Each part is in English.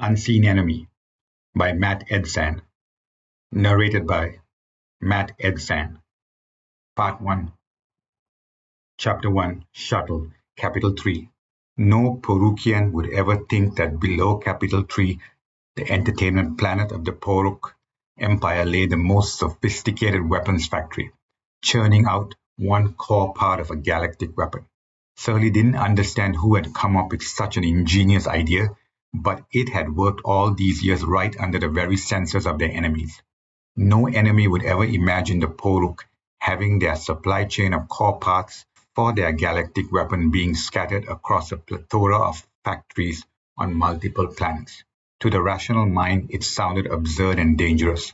Unseen Enemy by Matt Edsan. Narrated by Matt Edsan. Part 1. Chapter 1. Shuttle. Capital 3. No Porukian would ever think that below Capital 3, the entertainment planet of the Poruk Empire, lay the most sophisticated weapons factory, churning out one core part of a galactic weapon. Surly didn't understand who had come up with such an ingenious idea, but it had worked all these years right under the very senses of their enemies. No enemy would ever imagine the Poruk having their supply chain of core parts for their galactic weapon being scattered across a plethora of factories on multiple planets. To the rational mind, it sounded absurd and dangerous.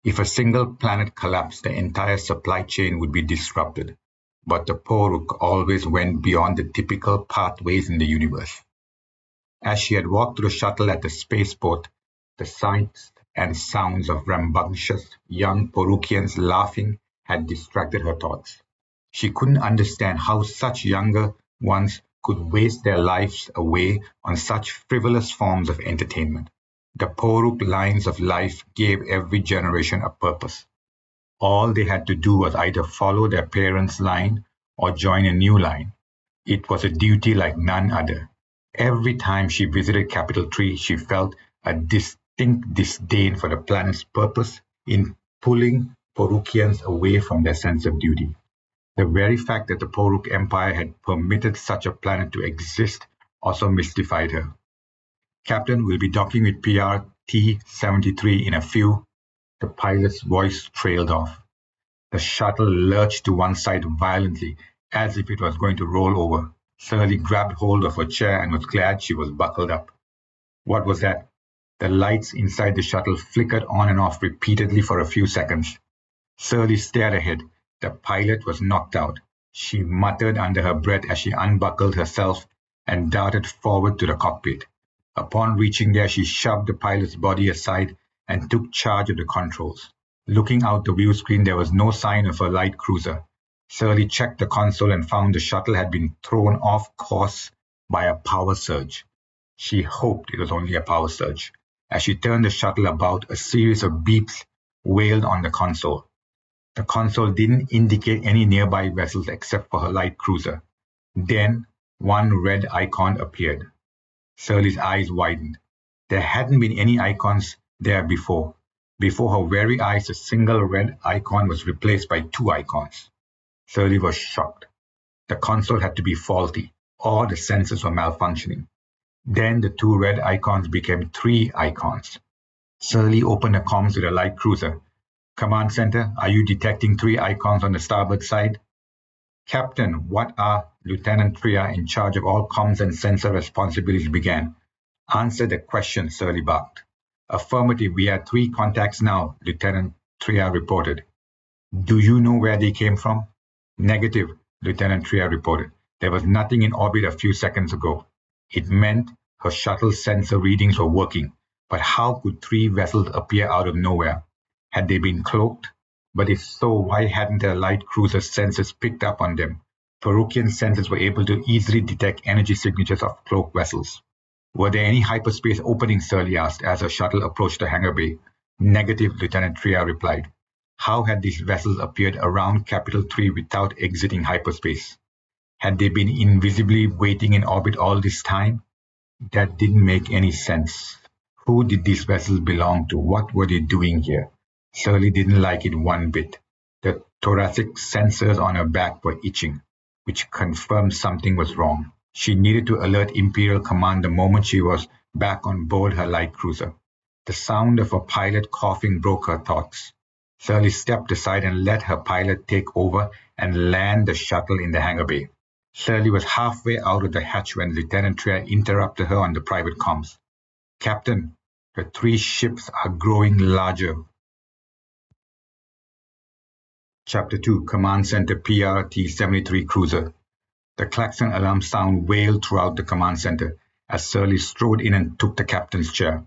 If a single planet collapsed, the entire supply chain would be disrupted. But the Poruk always went beyond the typical pathways in the universe. As she had walked through the shuttle at the spaceport, the sights and sounds of rambunctious young Porukians laughing had distracted her thoughts. She couldn't understand how such younger ones could waste their lives away on such frivolous forms of entertainment. The Poruk lines of life gave every generation a purpose. All they had to do was either follow their parents' line or join a new line. It was a duty like none other. Every time she visited Capital 3, she felt a distinct disdain for the planet's purpose in pulling Porukians away from their sense of duty. The very fact that the Poruk Empire had permitted such a planet to exist also mystified her. Captain will be docking with PRT-73 in a few. The pilot's voice trailed off. The shuttle lurched to one side violently, as if it was going to roll over. Surly grabbed hold of her chair and was glad she was buckled up. What was that? The lights inside the shuttle flickered on and off repeatedly for a few seconds. Surly stared ahead. The pilot was knocked out. She muttered under her breath as she unbuckled herself and darted forward to the cockpit. Upon reaching there, she shoved the pilot's body aside and took charge of the controls. Looking out the view screen, there was no sign of a light cruiser. Surly checked the console and found the shuttle had been thrown off course by a power surge. She hoped it was only a power surge. As she turned the shuttle about, a series of beeps wailed on the console. The console didn't indicate any nearby vessels except for her light cruiser. Then, one red icon appeared. Surly's eyes widened. There hadn't been any icons there before. Before her very eyes, a single red icon was replaced by two icons. Surly was shocked. The console had to be faulty, or the sensors were malfunctioning. Then the two red icons became three icons. Surly opened the comms with a light cruiser. Command Center, are you detecting three icons on the starboard side? Captain, what are Lieutenant Tria, in charge of all comms and sensor responsibilities, began. Answer the question, Surly barked. Affirmative, we have three contacts now, Lieutenant Tria reported. Do you know where they came from? Negative, Lieutenant Tria reported. There was nothing in orbit a few seconds ago. It meant her shuttle sensor readings were working, but how could three vessels appear out of nowhere? Had they been cloaked? But if so, why hadn't the light cruiser's sensors picked up on them? Porukian sensors were able to easily detect energy signatures of cloaked vessels. Were there any hyperspace openings, Surly asked as her shuttle approached the hangar bay. Negative, Lieutenant Tria replied. How had these vessels appeared around Capital 3 without exiting hyperspace? Had they been invisibly waiting in orbit all this time? That didn't make any sense. Who did these vessels belong to? What were they doing here? Surly didn't like it one bit. The thoracic sensors on her back were itching, which confirmed something was wrong. She needed to alert Imperial Command the moment she was back on board her light cruiser. The sound of a pilot coughing broke her thoughts. Surly stepped aside and let her pilot take over and land the shuttle in the hangar bay. Surly was halfway out of the hatch when Lieutenant Tria interrupted her on the private comms. Captain, the three ships are growing larger. Chapter 2, Command Center PRT-73 Cruiser. The klaxon alarm sound wailed throughout the command center as Surly strode in and took the captain's chair.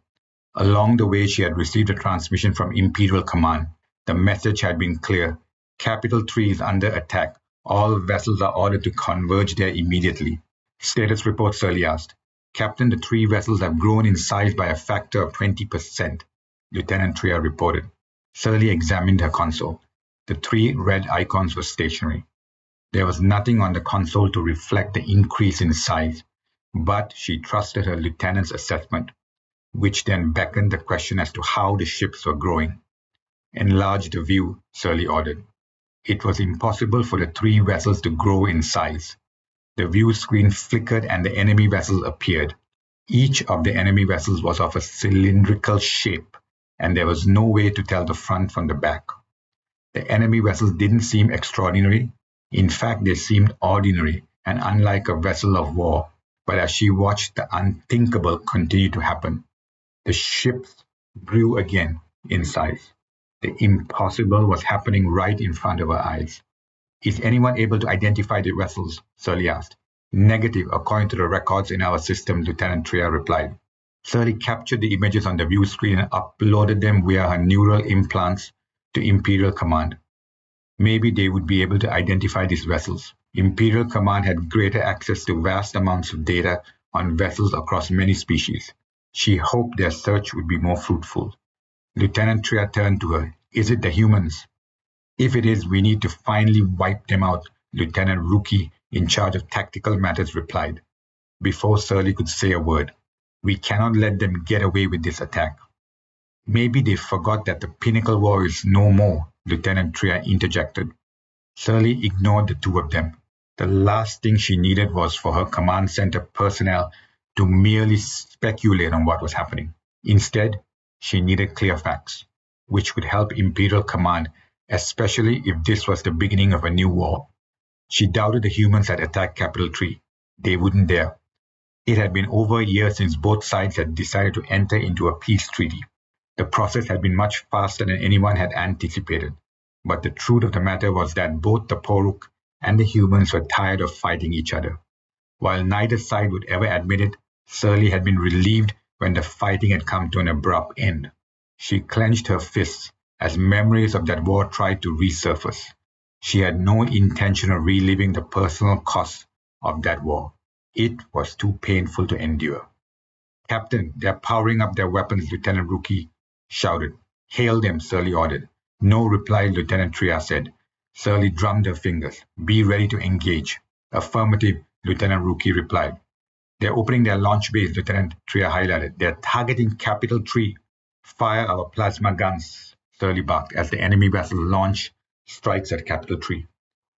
Along the way, she had received a transmission from Imperial Command. The message had been clear. Capital 3 is under attack. All vessels are ordered to converge there immediately. Status report, Surly asked. Captain, the 3 vessels have grown in size by a factor of 20%, Lieutenant Tria reported. Surly examined her console. The 3 red icons were stationary. There was nothing on the console to reflect the increase in size, but she trusted her lieutenant's assessment, which then beckoned the question as to how the ships were growing. Enlarge the view, Surly ordered. It was impossible for the 3 vessels to grow in size. The view screen flickered and the enemy vessels appeared. Each of the enemy vessels was of a cylindrical shape, and there was no way to tell the front from the back. The enemy vessels didn't seem extraordinary. In fact, they seemed ordinary and unlike a vessel of war. But as she watched, the unthinkable continue to happen. The ships grew again in size. The impossible was happening right in front of her eyes. Is anyone able to identify the vessels? Surly asked. Negative, according to the records in our system, Lieutenant Tria replied. Surly captured the images on the view screen and uploaded them via her neural implants to Imperial Command. Maybe they would be able to identify these vessels. Imperial Command had greater access to vast amounts of data on vessels across many species. She hoped their search would be more fruitful. Lieutenant Tria turned to her. Is it the humans? If it is, we need to finally wipe them out, Lieutenant Rookie, in charge of tactical matters, replied. Before Surly could say a word, we cannot let them get away with this attack. Maybe they forgot that the Pinnacle War is no more, Lieutenant Tria interjected. Surly ignored the 2 of them. The last thing she needed was for her command center personnel to merely speculate on what was happening. Instead, she needed clear facts, which would help Imperial Command, especially if this was the beginning of a new war. She doubted the humans had attacked Capital 3. They wouldn't dare. It had been over a year since both sides had decided to enter into a peace treaty. The process had been much faster than anyone had anticipated. But the truth of the matter was that both the Poruk and the humans were tired of fighting each other. While neither side would ever admit it, Surly had been relieved when the fighting had come to an abrupt end. She clenched her fists as memories of that war tried to resurface. She had no intention of reliving the personal cost of that war. It was too painful to endure. Captain, they're powering up their weapons, Lieutenant Rookie shouted. Hail them, Surly ordered. No reply, Lieutenant Tria said. Surly drummed her fingers. Be ready to engage. Affirmative, Lieutenant Rookie replied. They're opening their launch base, Lieutenant Tria highlighted. They're targeting Capital 3. Fire our plasma guns, Surly barked as the enemy vessel launched strikes at Capital 3.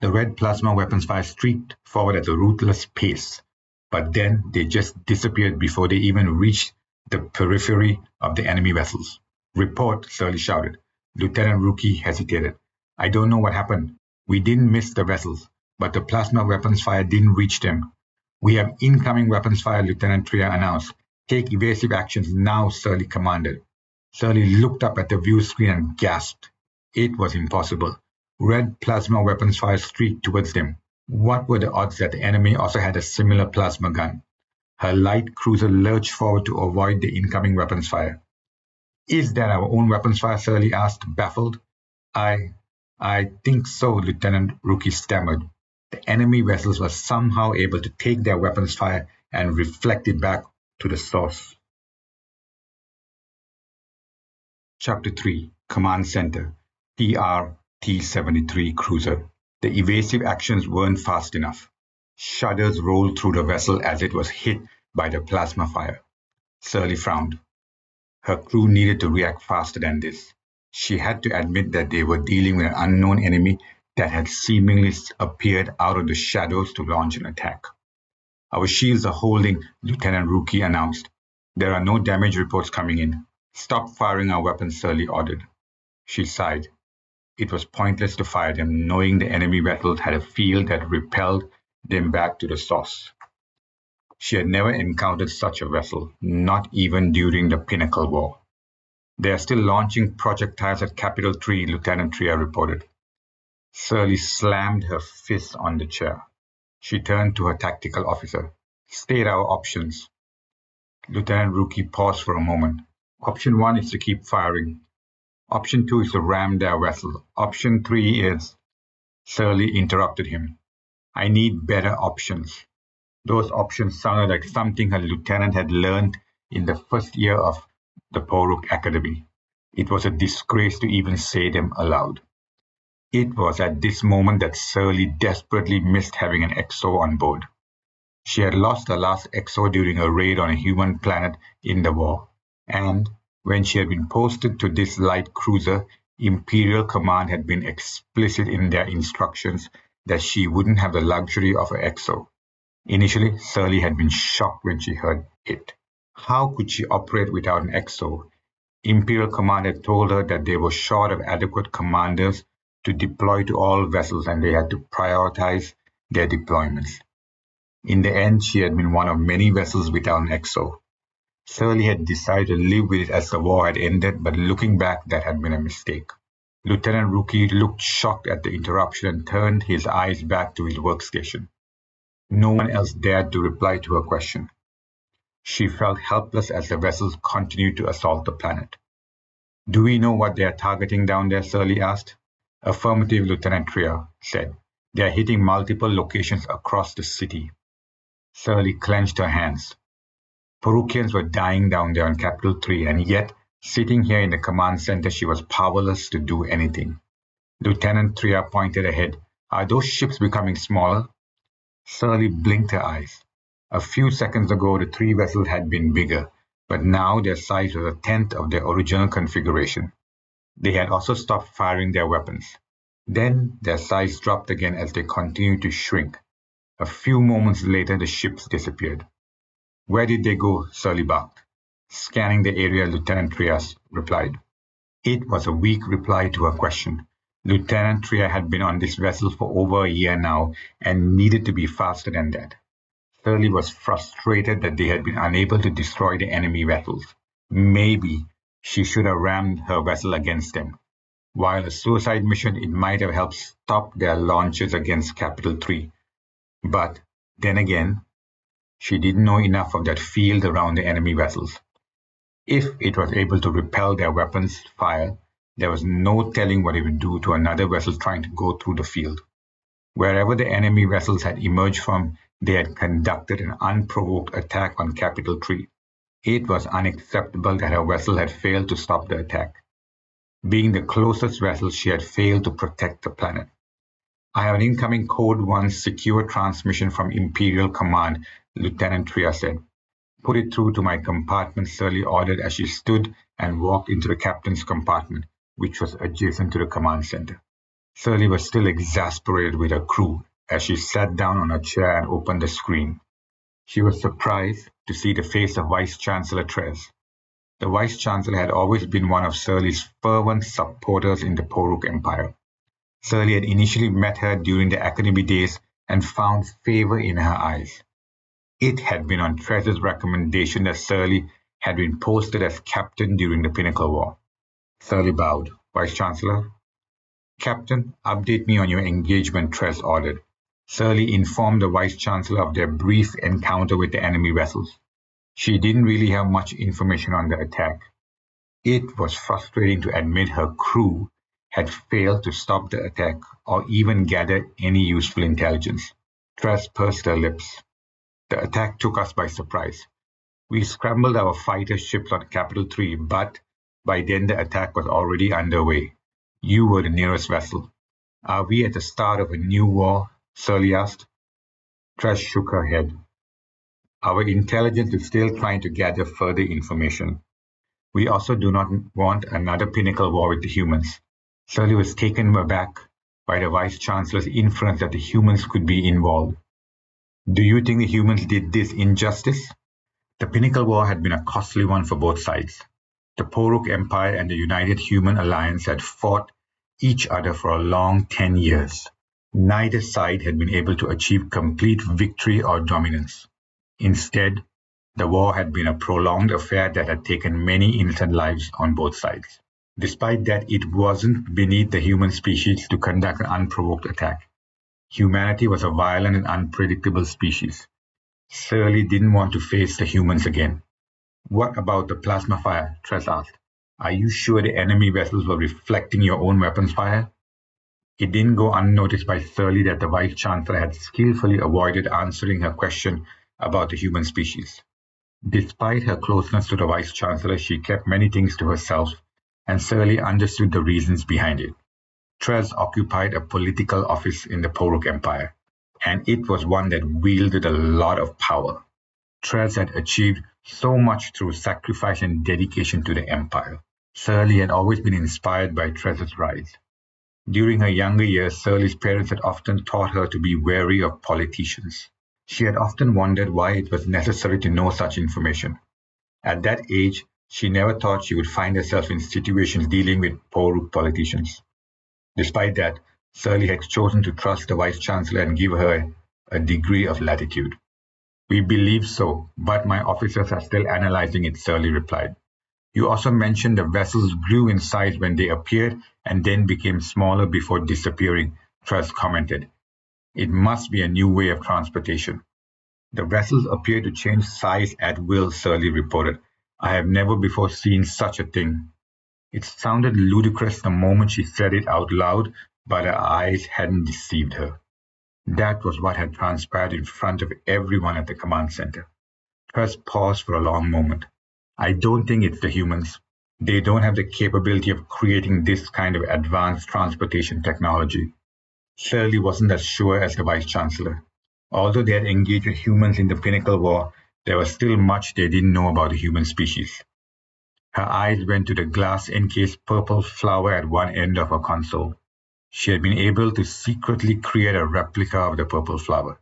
The red plasma weapons fire streaked forward at a ruthless pace, but then they just disappeared before they even reached the periphery of the enemy vessels. Report, Surly shouted. Lieutenant Rookie hesitated. I don't know what happened. We didn't miss the vessels, but the plasma weapons fire didn't reach them. We have incoming weapons fire, Lieutenant Tria announced. Take evasive actions now, Surly commanded. Surly looked up at the view screen and gasped. It was impossible. Red plasma weapons fire streaked towards them. What were the odds that the enemy also had a similar plasma gun? Her light cruiser lurched forward to avoid the incoming weapons fire. Is that our own weapons fire? Surly asked, baffled. I think so, Lieutenant Rookie stammered. The enemy vessels were somehow able to take their weapons fire and reflect it back to the source. Chapter 3, Command Center, PR-T-73 Cruiser. The evasive actions weren't fast enough. Shudders rolled through the vessel as it was hit by the plasma fire. Surly frowned. Her crew needed to react faster than this. She had to admit that they were dealing with an unknown enemy that had seemingly appeared out of the shadows to launch an attack. Our shields are holding, Lieutenant Rookie announced. There are no damage reports coming in. Stop firing our weapons, Surly ordered. She sighed. It was pointless to fire them, knowing the enemy vessels had a field that repelled them back to the source. She had never encountered such a vessel, not even during the Pinnacle War. They are still launching projectiles at Capital 3, Lieutenant Tria reported. Surly slammed her fist on the chair. She turned to her tactical officer. State our options. Lieutenant Rookie paused for a moment. Option 1 is to keep firing. Option 2 is to ram their vessel. Option 3 is... Surly interrupted him. I need better options. Those options sounded like something her lieutenant had learned in the first year of the Poruk Academy. It was a disgrace to even say them aloud. It was at this moment that Surly desperately missed having an XO on board. She had lost her last XO during a raid on a human planet in the war, and when she had been posted to this light cruiser, Imperial Command had been explicit in their instructions that she wouldn't have the luxury of an XO. Initially, Surly had been shocked when she heard it. How could she operate without an XO? Imperial Command had told her that they were short of adequate commanders to deploy to all vessels and they had to prioritize their deployments. In the end, she had been one of many vessels without an XO. Surly had decided to live with it as the war had ended, but looking back, that had been a mistake. Lieutenant Rookie looked shocked at the interruption and turned his eyes back to his workstation. No one else dared to reply to her question. She felt helpless as the vessels continued to assault the planet. "Do we know what they are targeting down there?" Surly asked. "Affirmative," Lieutenant Trier said. "They are hitting multiple locations across the city." Surly clenched her hands. Porukians were dying down there on Capital 3, and yet, sitting here in the command center, she was powerless to do anything. Lieutenant Trier pointed ahead. "Are those ships becoming smaller?" Surly blinked her eyes. A few seconds ago, the three vessels had been bigger, but now their size was a tenth of their original configuration. They had also stopped firing their weapons. Then their size dropped again as they continued to shrink. A few moments later, the ships disappeared. "Where did they go?" Surly barked. "Scanning the area," Lieutenant Trias replied. It was a weak reply to her question. Lieutenant Trier had been on this vessel for over a year now and needed to be faster than that. Surly was frustrated that they had been unable to destroy the enemy vessels. Maybe she should have rammed her vessel against them. While a suicide mission, it might have helped stop their launches against Capital 3. But then again, she didn't know enough of that field around the enemy vessels. If it was able to repel their weapons fire, there was no telling what it would do to another vessel trying to go through the field. Wherever the enemy vessels had emerged from, they had conducted an unprovoked attack on Capital 3. It was unacceptable that her vessel had failed to stop the attack. Being the closest vessel, she had failed to protect the planet. "I have an incoming Code 1 secure transmission from Imperial Command," Lieutenant Trier said. "Put it through to my compartment," Surly ordered as she stood and walked into the captain's compartment, which was adjacent to the command center. Surly was still exasperated with her crew as she sat down on a chair and opened the screen. She was surprised to see the face of Vice-Chancellor Trez. The Vice-Chancellor had always been one of Surly's fervent supporters in the Poruk Empire. Surly had initially met her during the academy days and found favor in her eyes. It had been on Trez's recommendation that Surly had been posted as captain during the Pinnacle War. Surly bowed. "Vice-Chancellor?" "Captain, update me on your engagement," Trez ordered. Surly informed the Vice-Chancellor of their brief encounter with the enemy vessels. She didn't really have much information on the attack. It was frustrating to admit her crew had failed to stop the attack or even gather any useful intelligence. Trez pursed her lips. "The attack took us by surprise. We scrambled our fighter ships on Capital 3, but by then the attack was already underway. You were the nearest vessel." "Are we at the start of a new war?" Surly asked. Trez shook her head. "Our intelligence is still trying to gather further information. We also do not want another Pinnacle War with the humans." Surly was taken aback by the Vice-Chancellor's inference that the humans could be involved. "Do you think the humans did this injustice?" The Pinnacle War had been a costly one for both sides. The Poruk Empire and the United Human Alliance had fought each other for a long 10 years. Neither side had been able to achieve complete victory or dominance. Instead, the war had been a prolonged affair that had taken many innocent lives on both sides. Despite that, it wasn't beneath the human species to conduct an unprovoked attack. Humanity was a violent and unpredictable species. Surly didn't want to face the humans again. "What about the plasma fire?" Trez asked. "Are you sure the enemy vessels were reflecting your own weapons fire?" It didn't go unnoticed by Surly that the Vice-Chancellor had skillfully avoided answering her question about the human species. Despite her closeness to the Vice-Chancellor, she kept many things to herself, and Surly understood the reasons behind it. Trez occupied a political office in the Poruk Empire, and it was one that wielded a lot of power. Trez had achieved so much through sacrifice and dedication to the empire. Surly had always been inspired by Trez's rise. During her younger years, Surly's parents had often taught her to be wary of politicians. She had often wondered why it was necessary to know such information. At that age, she never thought she would find herself in situations dealing with Poruk politicians. Despite that, Surly had chosen to trust the Vice-Chancellor and give her a degree of latitude. "We believe so, but my officers are still analyzing it," Surly replied. "You also mentioned the vessels grew in size when they appeared and then became smaller before disappearing," Trez commented. "It must be a new way of transportation." "The vessels appear to change size at will," Surly reported. "I have never before seen such a thing." It sounded ludicrous the moment she said it out loud, but her eyes hadn't deceived her. That was what had transpired in front of everyone at the command center. Trez paused for a long moment. "I don't think it's the humans. They don't have the capability of creating this kind of advanced transportation technology." Shirley wasn't as sure as the Vice-Chancellor. Although they had engaged with humans in the Pinnacle War, there was still much they didn't know about the human species. Her eyes went to the glass-encased purple flower at one end of her console. She had been able to secretly create a replica of the purple flower.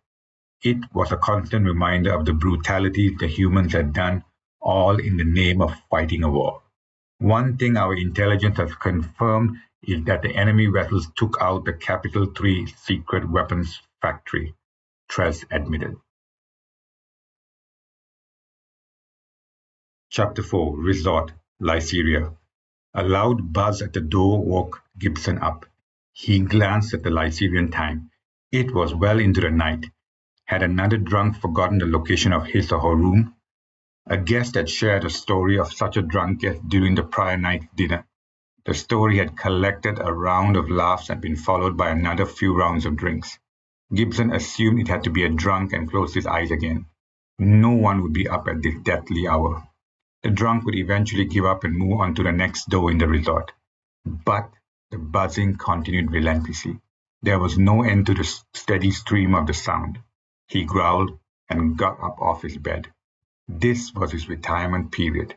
It was a constant reminder of the brutalities the humans had done, all in the name of fighting a war. "One thing our intelligence has confirmed is that the enemy vessels took out the Capital 3 secret weapons factory," Trez admitted. Chapter 4, Resort, Lyceria. A loud buzz at the door woke Gibson up. He glanced at the Lycerian time. It was well into the night. Had another drunk forgotten the location of his or her room? A guest had shared a story of such a drunk guest during the prior night's dinner. The story had collected a round of laughs and been followed by another few rounds of drinks. Gibson assumed it had to be a drunk and closed his eyes again. No one would be up at this deathly hour. The drunk would eventually give up and move on to the next door in the resort. But the buzzing continued relentlessly. There was no end to the steady stream of the sound. He growled and got up off his bed. This was his retirement period.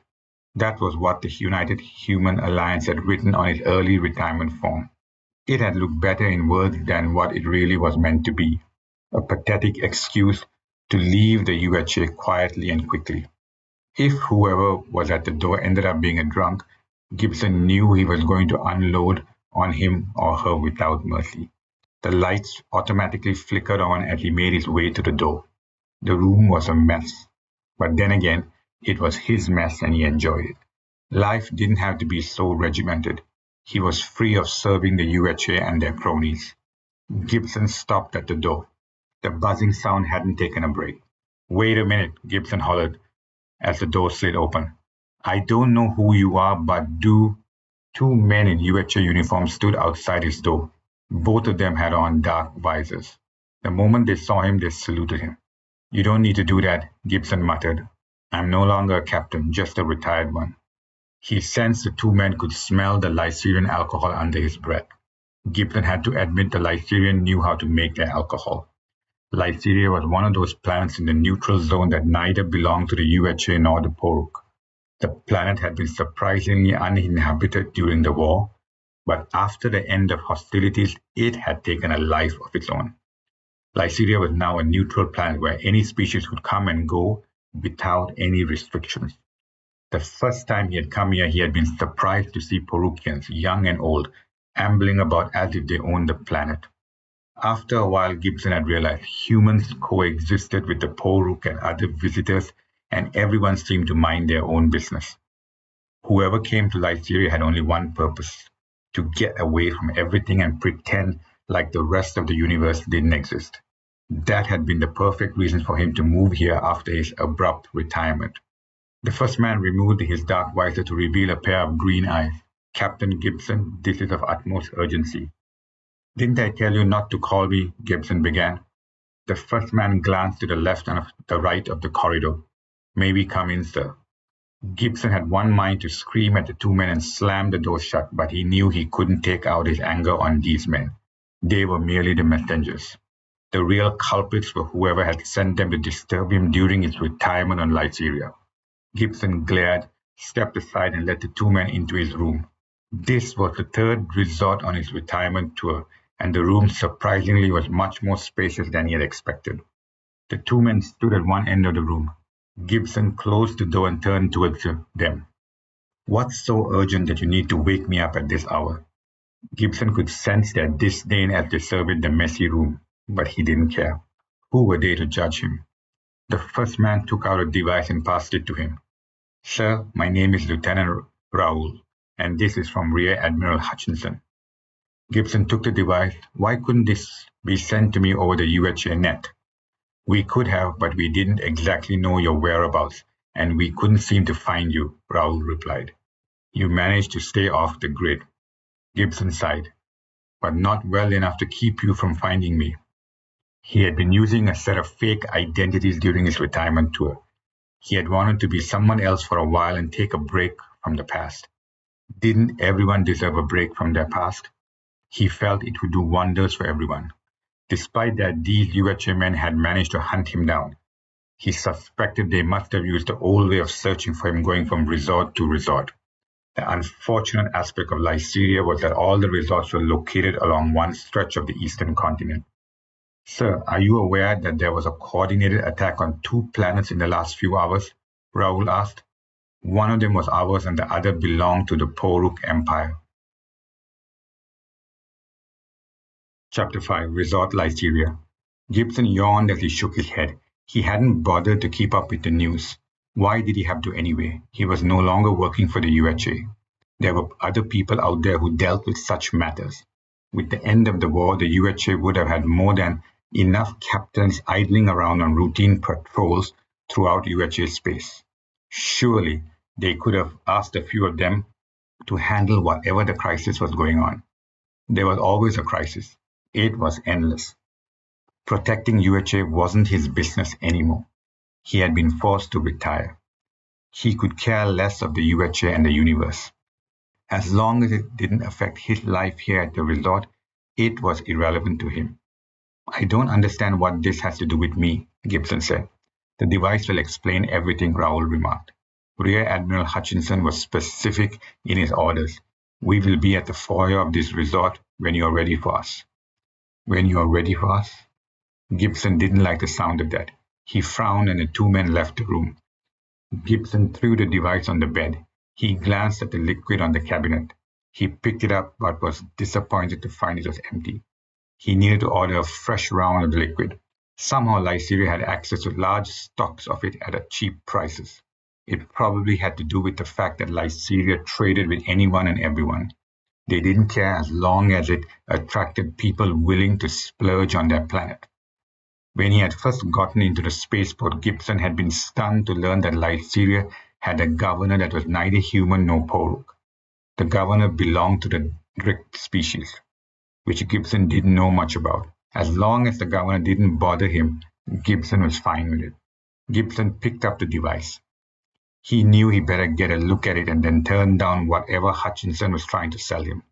That was what the United Human Alliance had written on its early retirement form. It had looked better in words than what it really was meant to be. A pathetic excuse to leave the UHA quietly and quickly. If whoever was at the door ended up being a drunk, Gibson knew he was going to unload on him or her without mercy. The lights automatically flickered on as he made his way to the door. The room was a mess. But then again, it was his mess and he enjoyed it. Life didn't have to be so regimented. He was free of serving the UHA and their cronies. Gibson stopped at the door. The buzzing sound hadn't taken a break. "Wait a minute," Gibson hollered as the door slid open. "I don't know who you are, but do..." Two men in UHA uniforms stood outside his door. Both of them had on dark visors. The moment they saw him, they saluted him. "You don't need to do that," Gibson muttered. "I'm no longer a captain, just a retired one." He sensed the two men could smell the Lycerian alcohol under his breath. Gibson had to admit the Lycerian knew how to make their alcohol. Lyceria was one of those planets in the neutral zone that neither belonged to the UHA nor the Poruk. The planet had been surprisingly uninhabited during the war, but after the end of hostilities, it had taken a life of its own. Lyceria was now a neutral planet where any species could come and go without any restrictions. The first time he had come here, he had been surprised to see Porukians, young and old, ambling about as if they owned the planet. After a while, Gibson had realized humans coexisted with the Poruk and other visitors, and everyone seemed to mind their own business. Whoever came to Lyceria had only one purpose: to get away from everything and pretend like the rest of the universe didn't exist. That had been the perfect reason for him to move here after his abrupt retirement. The first man removed his dark visor to reveal a pair of green eyes. "Captain Gibson, this is of utmost urgency." Didn't I tell you not to call me? Gibson began. The first man glanced to the left and the right of the corridor. May we come in, sir? Gibson had one mind to scream at the two men and slam the door shut, but he knew he couldn't take out his anger on these men. They were merely the messengers. The real culprits were whoever had sent them to disturb him during his retirement on Lyceria. Gibson glared, stepped aside, and led the two men into his room. This was the third resort on his retirement tour, and the room surprisingly was much more spacious than he had expected. The two men stood at one end of the room. Gibson closed the door and turned towards them. What's so urgent that you need to wake me up at this hour? Gibson could sense their disdain as they surveyed the messy room, but he didn't care. Who were they to judge him? The first man took out a device and passed it to him. Sir, my name is Lieutenant Raoul, and this is from Rear Admiral Hutchinson. Gibson took the device. Why couldn't this be sent to me over the UHA net? We could have, but we didn't exactly know your whereabouts, and we couldn't seem to find you, Raoul replied. You managed to stay off the grid. Gibson sighed, but not well enough to keep you from finding me. He had been using a set of fake identities during his retirement tour. He had wanted to be someone else for a while and take a break from the past. Didn't everyone deserve a break from their past? He felt it would do wonders for everyone. Despite that, these UHA men had managed to hunt him down. He suspected they must have used the old way of searching for him, going from resort to resort. The unfortunate aspect of Lyceria was that all the resorts were located along one stretch of the eastern continent. Sir, are you aware that there was a coordinated attack on 2 planets in the last few hours? Raoul asked. One of them was ours and the other belonged to the Poruk Empire. Chapter 5, Resort Lyceria. Gibson yawned as he shook his head. He hadn't bothered to keep up with the news. Why did he have to anyway? He was no longer working for the UHA. There were other people out there who dealt with such matters. With the end of the war, the UHA would have had more than enough captains idling around on routine patrols throughout UHA space. Surely they could have asked a few of them to handle whatever the crisis was going on. There was always a crisis. It was endless. Protecting UHA wasn't his business anymore. He had been forced to retire. He could care less of the UHA and the universe. As long as it didn't affect his life here at the resort, it was irrelevant to him. I don't understand what this has to do with me, Gibson said. The device will explain everything, Raoul remarked. Rear Admiral Hutchinson was specific in his orders. We will be at the foyer of this resort when you are ready for us. When you are ready for us? Gibson didn't like the sound of that. He frowned and the two men left the room. Gibson threw the device on the bed. He glanced at the liquid on the cabinet. He picked it up but was disappointed to find it was empty. He needed to order a fresh round of the liquid. Somehow Lyceria had access to large stocks of it at cheap prices. It probably had to do with the fact that Lyceria traded with anyone and everyone. They didn't care as long as it attracted people willing to splurge on their planet. When he had first gotten into the spaceport, Gibson had been stunned to learn that Lyceria had a governor that was neither human nor Poruk. The governor belonged to the Directive species, which Gibson didn't know much about. As long as the governor didn't bother him, Gibson was fine with it. Gibson picked up the device. He knew he better get a look at it and then turn down whatever Hutchinson was trying to sell him.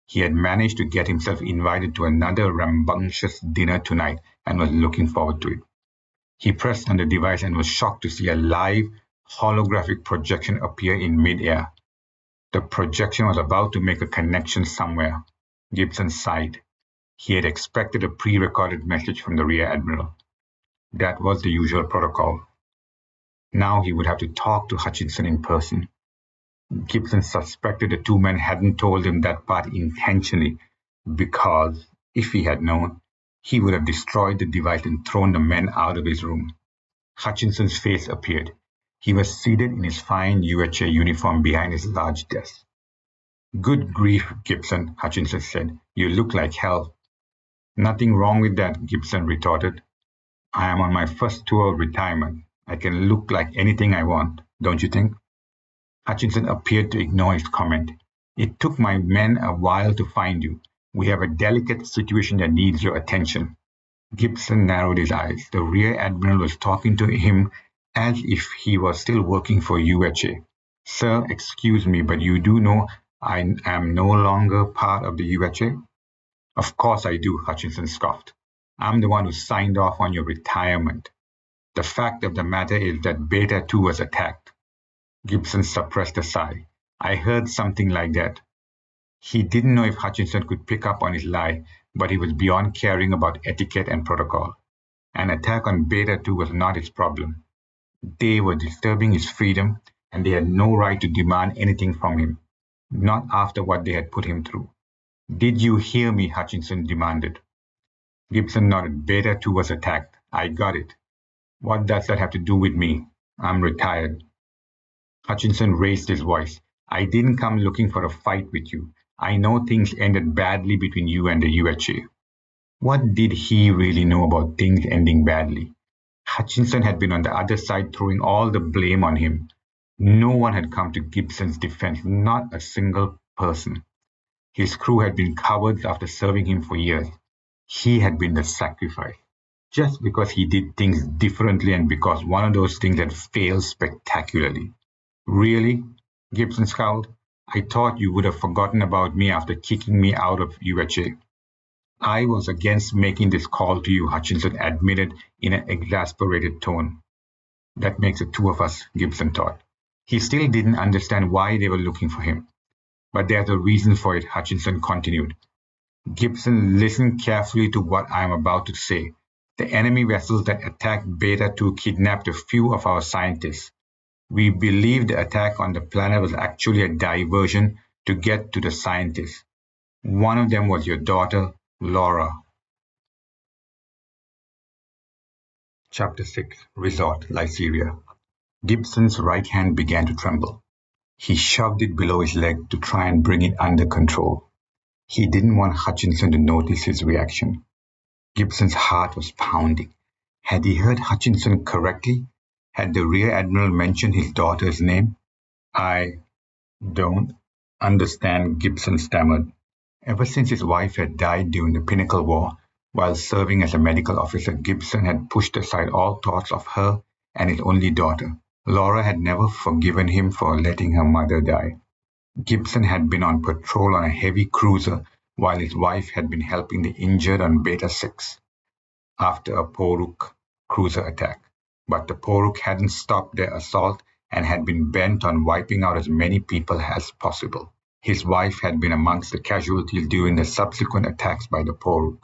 He had managed to get himself invited to another rambunctious dinner tonight and was looking forward to it. He pressed on the device and was shocked to see a live, holographic projection appear in mid-air. The projection was about to make a connection somewhere. Gibson sighed. He had expected a pre-recorded message from the Rear Admiral. That was the usual protocol. Now he would have to talk to Hutchinson in person. Gibson suspected the two men hadn't told him that part intentionally, because, if he had known, he would have destroyed the device and thrown the men out of his room. Hutchinson's face appeared. He was seated in his fine UHA uniform behind his large desk. Good grief, Gibson, Hutchinson said. You look like hell. Nothing wrong with that, Gibson retorted. I am on my first tour of retirement. I can look like anything I want, don't you think? Hutchinson appeared to ignore his comment. It took my men a while to find you. We have a delicate situation that needs your attention. Gibson narrowed his eyes. The Rear Admiral was talking to him as if he was still working for UHA. Sir, excuse me, but you do know I am no longer part of the UHA? Of course I do, Hutchinson scoffed. I'm the one who signed off on your retirement. The fact of the matter is that Beta 2 was attacked. Gibson suppressed a sigh. I heard something like that. He didn't know if Hutchinson could pick up on his lie, but he was beyond caring about etiquette and protocol. An attack on Beta 2 was not his problem. They were disturbing his freedom, and they had no right to demand anything from him, not after what they had put him through. Did you hear me? Hutchinson demanded. Gibson nodded. Beta 2 was attacked. I got it. What does that have to do with me? I'm retired. Hutchinson raised his voice. I didn't come looking for a fight with you. I know things ended badly between you and the UHA. What did he really know about things ending badly? Hutchinson had been on the other side throwing all the blame on him. No one had come to Gibson's defense, not a single person. His crew had been cowards after serving him for years. He had been the sacrifice. Just because he did things differently and because one of those things had failed spectacularly. Really? Gibson scowled. I thought you would have forgotten about me after kicking me out of UHA. I was against making this call to you, Hutchinson admitted in an exasperated tone. That makes the two of us, Gibson thought. He still didn't understand why they were looking for him. But there's a reason for it, Hutchinson continued. Gibson, listen carefully to what I am about to say. The enemy vessels that attacked Beta 2 kidnapped a few of our scientists. We believe the attack on the planet was actually a diversion to get to the scientists. One of them was your daughter, Laura. Chapter 6. Resort, Lyceria. Gibson's right hand began to tremble. He shoved it below his leg to try and bring it under control. He didn't want Hutchinson to notice his reaction. Gibson's heart was pounding. Had he heard Hutchinson correctly? Had the Rear Admiral mentioned his daughter's name? I don't understand, Gibson stammered. Ever since his wife had died during the Pinnacle War, while serving as a medical officer, Gibson had pushed aside all thoughts of her and his only daughter. Laura had never forgiven him for letting her mother die. Gibson had been on patrol on a heavy cruiser while his wife had been helping the injured on Beta 6 after a Poruk cruiser attack. But the Poruk hadn't stopped their assault and had been bent on wiping out as many people as possible. His wife had been amongst the casualties during the subsequent attacks by the Poruk.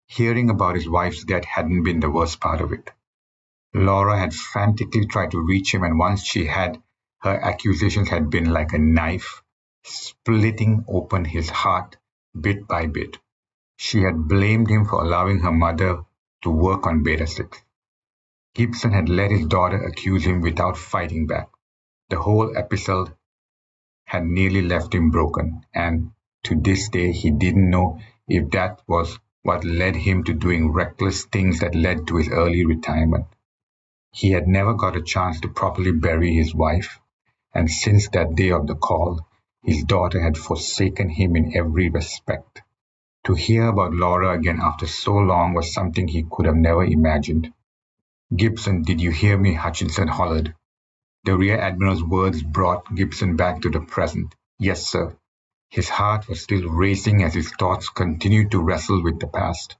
Hearing about his wife's death hadn't been the worst part of it. Laura had frantically tried to reach him, and once she had, her accusations had been like a knife, splitting open his heart bit by bit. She had blamed him for allowing her mother to work on Beta 6. Gibson had let his daughter accuse him without fighting back. The whole episode had nearly left him broken, and to this day he didn't know if that was what led him to doing reckless things that led to his early retirement. He had never got a chance to properly bury his wife, and since that day of the call, his daughter had forsaken him in every respect. To hear about Laura again after so long was something he could have never imagined. Gibson, did you hear me? Hutchinson hollered. The Rear Admiral's words brought Gibson back to the present. Yes, sir. His heart was still racing as his thoughts continued to wrestle with the past.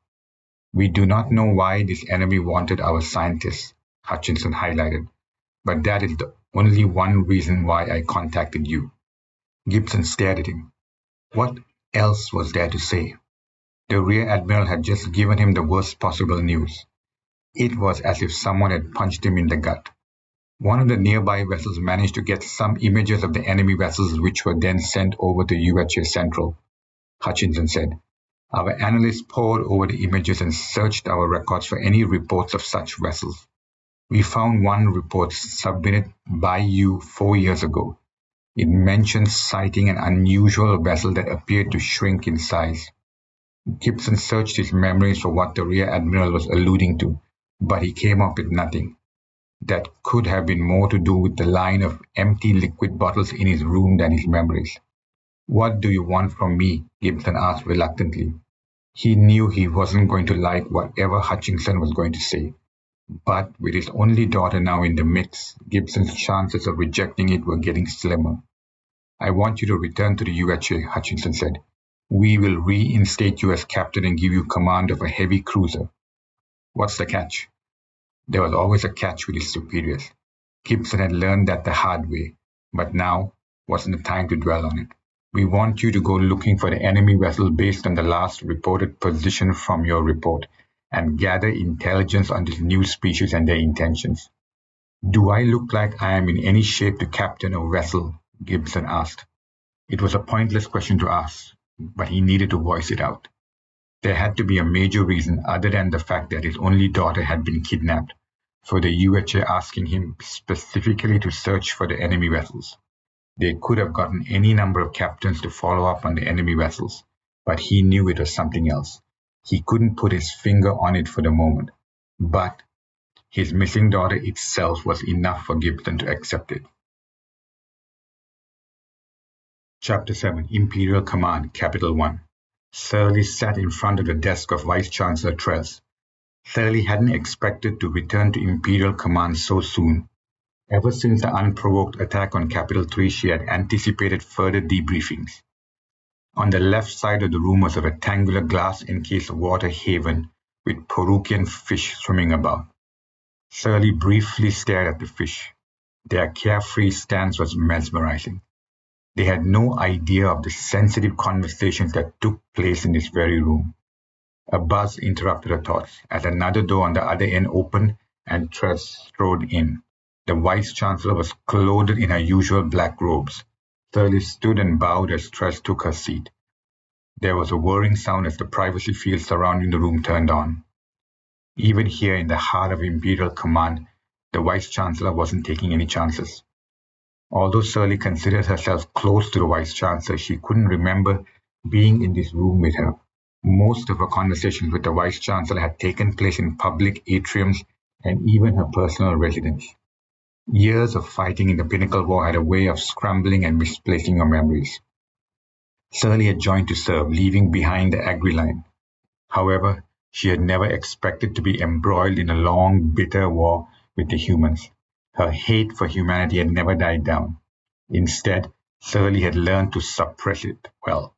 We do not know why this enemy wanted our scientists, Hutchinson highlighted, but that is the only one reason why I contacted you. Gibson stared at him. What else was there to say? The Rear Admiral had just given him the worst possible news. It was as if someone had punched him in the gut. One of the nearby vessels managed to get some images of the enemy vessels, which were then sent over to UHA Central, Hutchinson said. Our analysts pored over the images and searched our records for any reports of such vessels. We found one report submitted by you 4 years ago. It mentions sighting an unusual vessel that appeared to shrink in size. Gibson searched his memories for what the Rear Admiral was alluding to, but he came up with nothing. That could have been more to do with the line of empty liquid bottles in his room than his memories. "What do you want from me?" Gibson asked reluctantly. He knew he wasn't going to like whatever Hutchinson was going to say, but with his only daughter now in the mix, Gibson's chances of rejecting it were getting slimmer. "I want you to return to the UHA," Hutchinson said. "We will reinstate you as captain and give you command of a heavy cruiser." "What's the catch?" There was always a catch with his superiors. Gibson had learned that the hard way, but now wasn't the time to dwell on it. "We want you to go looking for the enemy vessel based on the last reported position from your report, and gather intelligence on this new species and their intentions." "Do I look like I am in any shape to captain a vessel?" Gibson asked. It was a pointless question to ask, but he needed to voice it out. There had to be a major reason other than the fact that his only daughter had been kidnapped, for the UHA asking him specifically to search for the enemy vessels. They could have gotten any number of captains to follow up on the enemy vessels, but he knew it was something else. He couldn't put his finger on it for the moment, but his missing daughter itself was enough for Gibson to accept it. Chapter 7, Imperial Command, Capital 1. Surly sat in front of the desk of Vice-Chancellor Tress. Surly hadn't expected to return to Imperial Command so soon. Ever since the unprovoked attack on Capital 3, she had anticipated further debriefings. On the left side of the room was a rectangular glass-encased water haven with Porukian fish swimming about. Surly briefly stared at the fish. Their carefree stance was mesmerizing. They had no idea of the sensitive conversations that took place in this very room. A buzz interrupted her thoughts as another door on the other end opened and Tress strode in. The Vice-Chancellor was clothed in her usual black robes. Surly stood and bowed as Tress took her seat. There was a whirring sound as the privacy field surrounding the room turned on. Even here in the heart of Imperial Command, the Vice-Chancellor wasn't taking any chances. Although Surly considered herself close to the Vice-Chancellor, she couldn't remember being in this room with her. Most of her conversations with the Vice-Chancellor had taken place in public atriums and even her personal residence. Years of fighting in the Pinnacle War had a way of scrambling and misplacing your memories. Surly had joined to serve, leaving behind the Agri line. However, she had never expected to be embroiled in a long, bitter war with the humans. Her hate for humanity had never died down. Instead, Surly had learned to suppress it well.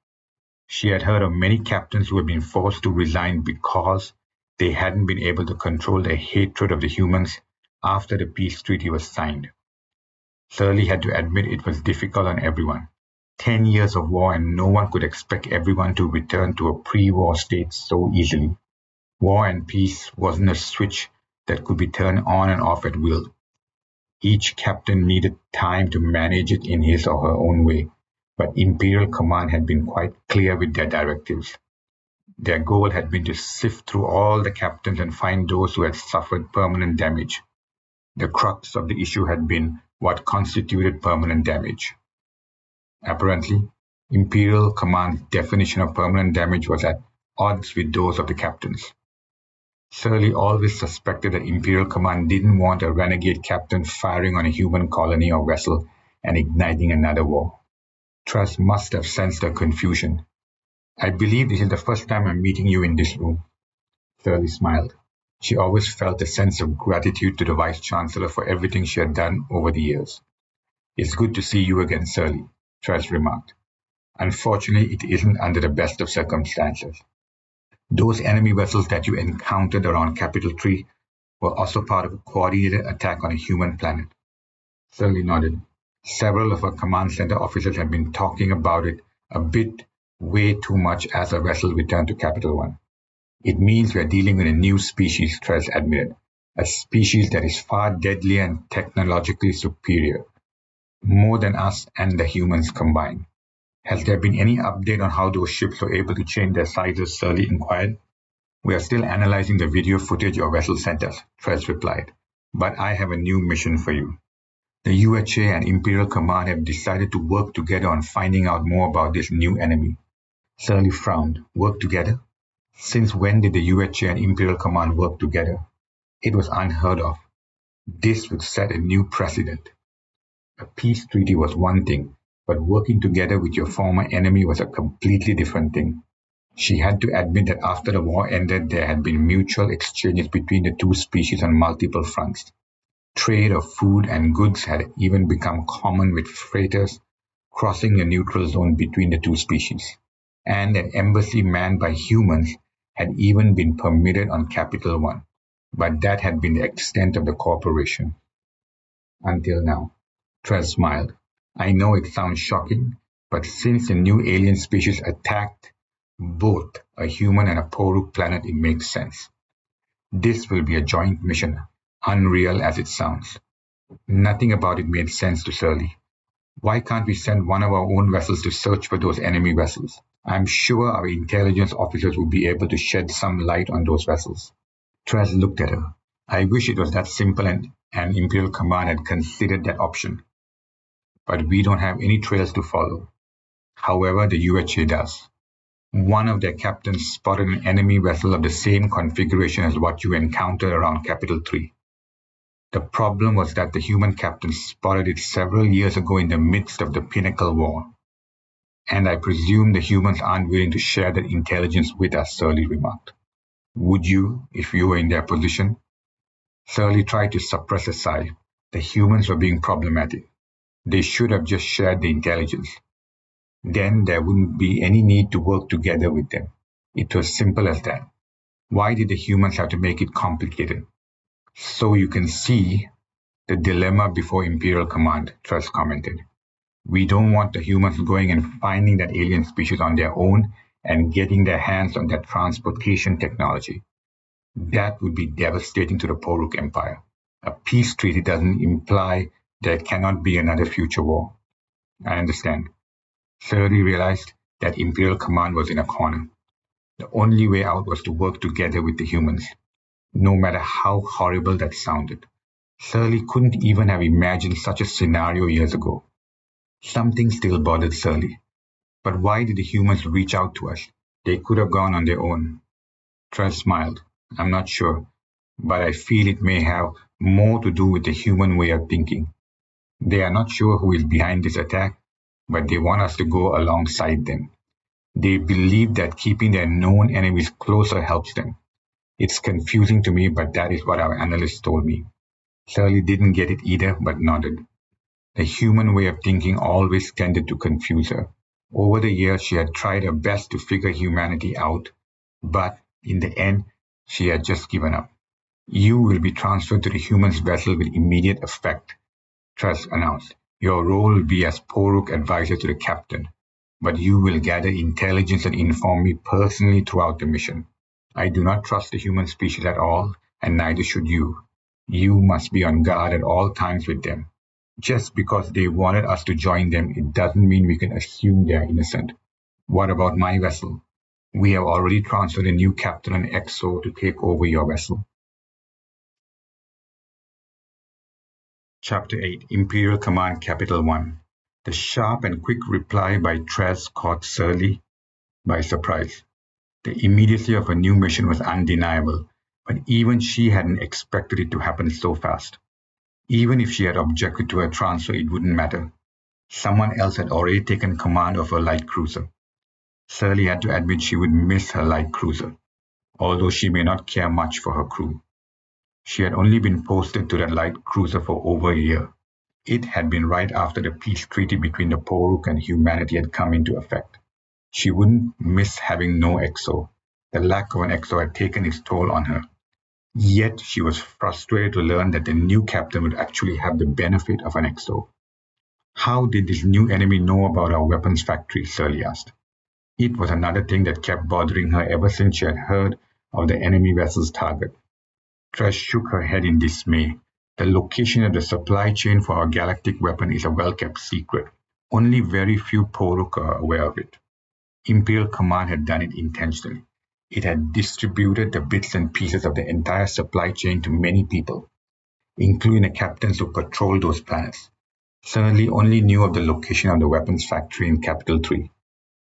She had heard of many captains who had been forced to resign because they hadn't been able to control their hatred of the humans after the peace treaty was signed. Surly had to admit it was difficult on everyone. 10 years of war and no one could expect everyone to return to a pre-war state so easily. War and peace wasn't a switch that could be turned on and off at will. Each captain needed time to manage it in his or her own way, but Imperial Command had been quite clear with their directives. Their goal had been to sift through all the captains and find those who had suffered permanent damage. The crux of the issue had been what constituted permanent damage. Apparently, Imperial Command's definition of permanent damage was at odds with those of the captains. Surly always suspected that Imperial Command didn't want a renegade captain firing on a human colony or vessel and igniting another war. Tress must have sensed her confusion. "I believe this is the first time I'm meeting you in this room." Surly smiled. She always felt a sense of gratitude to the Vice-Chancellor for everything she had done over the years. "It's good to see you again, Surly," Tress remarked. "Unfortunately, it isn't under the best of circumstances. Those enemy vessels that you encountered around Capital 3 were also part of a coordinated attack on a human planet." Surly nodded. Several of her command center officers had been talking about it a bit way too much as her vessel returned to Capital 1. "It means we are dealing with a new species," Tress admitted. "A species that is far deadlier and technologically superior. More than us and the humans combined." "Has there been any update on how those ships were able to change their sizes?" Surly inquired. "We are still analyzing the video footage your vessel sent us," Tress replied. "But I have a new mission for you. The UHA and Imperial Command have decided to work together on finding out more about this new enemy." Surly frowned. "Work together? Since when did the UHA and Imperial Command work together? It was unheard of. This would set a new precedent. A peace treaty was one thing, but working together with your former enemy was a completely different thing. She had to admit that after the war ended, there had been mutual exchanges between the two species on multiple fronts. Trade of food and goods had even become common, with freighters crossing the neutral zone between the two species. And an embassy manned by humans had even been permitted on Capital One. But that had been the extent of the cooperation. Until now. Trez smiled. I know it sounds shocking, but since the new alien species attacked both a human and a Poruk planet, it makes sense. This will be a joint mission, unreal as it sounds. Nothing about it made sense to Surly. Why can't we send one of our own vessels to search for those enemy vessels? I'm sure our intelligence officers will be able to shed some light on those vessels. Trez looked at her. I wish it was that simple and Imperial Command had considered that option. But we don't have any trails to follow. However, the UHA does. One of their captains spotted an enemy vessel of the same configuration as what you encountered around Capital 3. The problem was that the human captain spotted it several years ago in the midst of the Pinnacle War. And I presume the humans aren't willing to share that intelligence with us, Surly remarked. Would you, if you were in their position? Surly tried to suppress a sigh. The humans were being problematic. They should have just shared the intelligence. Then there wouldn't be any need to work together with them. It was simple as that. Why did the humans have to make it complicated? So you can see the dilemma before Imperial Command, Trust commented. We don't want the humans going and finding that alien species on their own and getting their hands on that transportation technology. That would be devastating to the Poruk Empire. A peace treaty doesn't imply there cannot be another future war. I understand. Surly realized that Imperial Command was in a corner. The only way out was to work together with the humans, no matter how horrible that sounded. Surly couldn't even have imagined such a scenario years ago. Something still bothered Surly. But why did the humans reach out to us? They could have gone on their own. Trez smiled. I'm not sure, but I feel it may have more to do with the human way of thinking. They are not sure who is behind this attack, but they want us to go alongside them. They believe that keeping their known enemies closer helps them. It's confusing to me, but that is what our analysts told me. Surly didn't get it either, but nodded. The human way of thinking always tended to confuse her. Over the years, she had tried her best to figure humanity out, but in the end, she had just given up. You will be transferred to the human's vessel with immediate effect, Trez announced. Your role will be as Poruk advisor to the captain, but you will gather intelligence and inform me personally throughout the mission. I do not trust the human species at all, and neither should you. You must be on guard at all times with them. Just because they wanted us to join them, it doesn't mean we can assume they are innocent. What about my vessel? We have already transferred a new captain and XO to take over your vessel. Chapter 8, Imperial Command Capital 1. The sharp and quick reply by Trez caught Surly by surprise. The immediacy of a new mission was undeniable, but even she hadn't expected it to happen so fast. Even if she had objected to her transfer, it wouldn't matter. Someone else had already taken command of her light cruiser. Surly had to admit she would miss her light cruiser, although she may not care much for her crew. She had only been posted to that light cruiser for over a year. It had been right after the peace treaty between the Poruk and humanity had come into effect. She wouldn't miss having no XO. The lack of an XO had taken its toll on her. Yet she was frustrated to learn that the new captain would actually have the benefit of an XO. How did this new enemy know about our weapons factory? Surly asked. It was another thing that kept bothering her ever since she had heard of the enemy vessel's target. Trez shook her head in dismay. The location of the supply chain for our galactic weapon is a well-kept secret. Only very few Poruk are aware of it. Imperial Command had done it intentionally. It had distributed the bits and pieces of the entire supply chain to many people, including the captains who patrolled those planets. Surly only knew of the location of the weapons factory in Capital 3.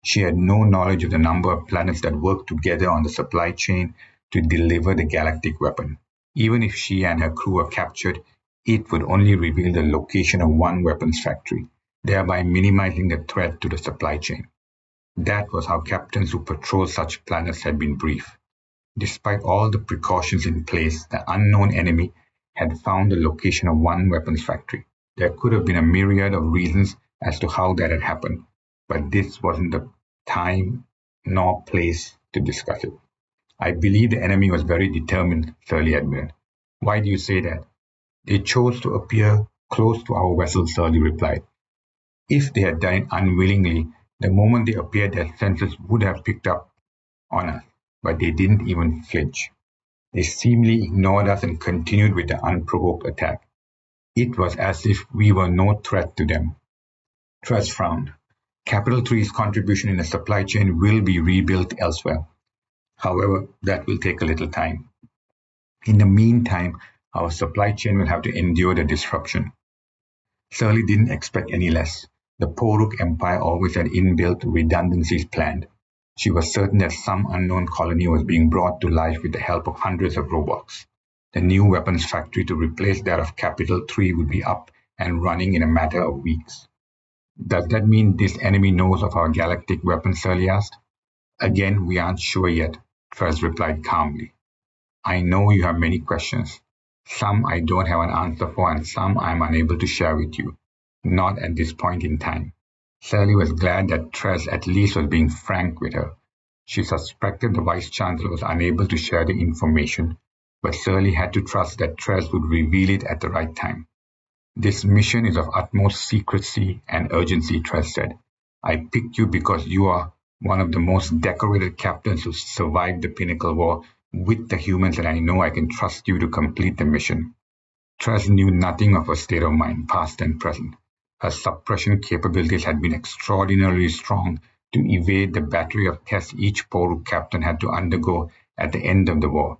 She had no knowledge of the number of planets that worked together on the supply chain to deliver the galactic weapon. Even if she and her crew were captured, it would only reveal the location of one weapons factory. thereby minimizing the threat to the supply chain. That was how captains who patrol such planets had been briefed. Despite all the precautions in place, the unknown enemy had found the location of one weapons factory. There could have been a myriad of reasons as to how that had happened, but this wasn't the time nor place to discuss it. I believe the enemy was very determined, Surly admitted. Why do you say that? They chose to appear close to our vessel, Surly replied. If they had done it unwillingly, the moment they appeared, their senses would have picked up on us, but they didn't even flinch. They seemingly ignored us and continued with the unprovoked attack. It was as if we were no threat to them. Tress frowned. Capital 3's contribution in the supply chain will be rebuilt elsewhere. However, that will take a little time. In the meantime, our supply chain will have to endure the disruption. Surly didn't expect any less. The Poruk Empire always had inbuilt redundancies planned. She was certain that some unknown colony was being brought to life with the help of hundreds of robots. The new weapons factory to replace that of Capital 3 would be up and running in a matter of weeks. Does that mean this enemy knows of our galactic weapons? Surly asked. Again, we aren't sure yet, Tress replied calmly. I know you have many questions. Some I don't have an answer for and some I am unable to share with you. Not at this point in time. Surly was glad that Tress at least was being frank with her. She suspected the Vice-Chancellor was unable to share the information, but Surly had to trust that Tress would reveal it at the right time. This mission is of utmost secrecy and urgency, Tress said. I picked you because you are one of the most decorated captains who survived the Pinnacle War with the humans, and I know I can trust you to complete the mission. Tress knew nothing of her state of mind, past and present. Her suppression capabilities had been extraordinarily strong to evade the battery of tests each Poruk captain had to undergo at the end of the war.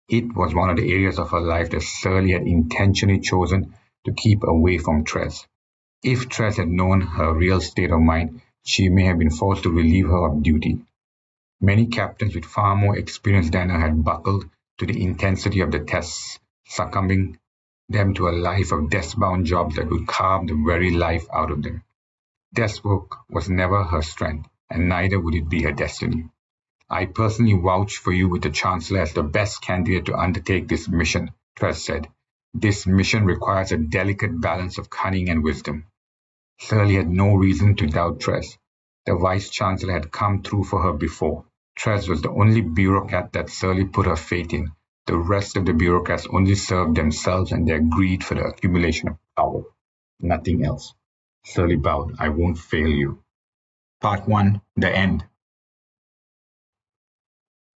It was one of the areas of her life that Surly had intentionally chosen to keep away from Tress. If Tress had known her real state of mind, she may have been forced to relieve her of duty. Many captains with far more experience than her had buckled to the intensity of the tests, succumbing them to a life of desk-bound jobs that would carve the very life out of them. Desk work was never her strength, and neither would it be her destiny. I personally vouch for you with the Chancellor as the best candidate to undertake this mission, Tress said. This mission requires a delicate balance of cunning and wisdom. Surly had no reason to doubt Tress. The Vice-Chancellor had come through for her before. Tress was the only bureaucrat that Surly put her faith in. The rest of the bureaucrats only served themselves and their greed for the accumulation of power. Nothing else. Surly bowed. I won't fail you. Part 1. The End.